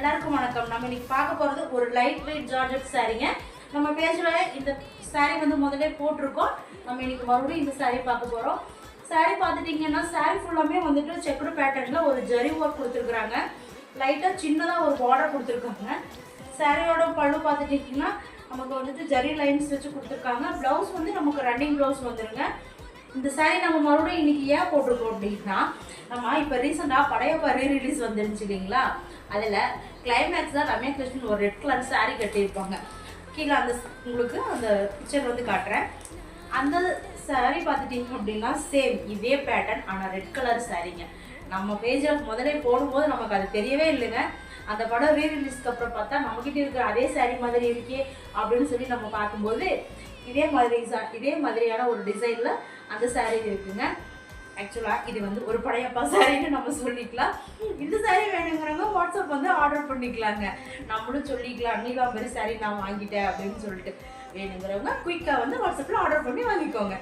எல்லாருக்கும் வணக்கம். நம்ம இன்னைக்கு பார்க்க போகிறது ஒரு லைட் வெயிட் ஜார்ஜெட் சாரீங்க. நம்ம பேஜில் இந்த சாரீ வந்து முதல்ல போட்டிருக்கோம். நம்ம இன்னைக்கு மறுபடியும் இந்த சாரீ பார்க்க போகிறோம். சாரீ பார்த்துட்டிங்கன்னா சாரீ ஃபுல்லாமே வந்துட்டு செக்குடு பேட்டர்னில் ஒரு ஜரி ஒர்க் கொடுத்துருக்குறாங்க. லைட்டாக சின்னதாக ஒரு பார்டர் கொடுத்துருக்காங்க. சாரியோட பல்லு பார்த்துட்டிங்கன்னா நமக்கு வந்துட்டு ஜரி லைன்ஸ் வச்சு கொடுத்துருக்காங்க. ப்ளவுஸ் வந்து நமக்கு ரன்னிங் ப்ளவுஸ் வந்துருங்க. இந்த சாரீ நம்ம மறுபடியும் இன்றைக்கி ஏன் போட்டிருக்கோம் அப்படின்னா, நம்ம இப்போ ரீசெண்டாக படையப்பா ரீரிலீஸ் வந்துருந்துச்சு இல்லைங்களா, அதில் கிளைமேக்ஸ் தான் ரம்யா கிருஷ்ணன் ஒரு ரெட் கலர் சாரீ கட்டியிருப்பாங்க. கீழே அந்த உங்களுக்கு அந்த பிக்சர் வந்து காட்டுறேன். அந்த சாரீ பார்த்துட்டிங்க அப்படின்னா சேம் இதே பேட்டர்ன், ஆனால் ரெட் கலர் சாரீங்க. நம்ம பேஜில் முதலே போடும்போது நமக்கு அது தெரியவே இல்லைங்க. அந்த படம் ரீரிலீஸ்க்கு அப்புறம் பார்த்தா நம்மக்கிட்ட இருக்கிற அதே சாரீ மாதிரி இருக்கே அப்படின்னு சொல்லி நம்ம பார்க்கும்போது இதே மாதிரியான ஒரு டிசைனில் அந்த சாரீ இருக்குங்க. ஆக்சுவலாக இது வந்து ஒரு படையப்பா சாரின்னு நம்ம சொல்லிக்கலாம். இந்த சாரீ வேணுங்கிறவங்க வாட்ஸ்அப் வந்து ஆர்டர் பண்ணிக்கலாங்க. நம்மளும் சொல்லிக்கலாம், நீலாம்பரி சாரீ நான் வாங்கிட்டேன் அப்படின்னு சொல்லிட்டு வேணுங்கிறவங்க குயிக்காக வந்து வாட்ஸ்அப்பில் ஆர்டர் பண்ணி வாங்கிக்கோங்க.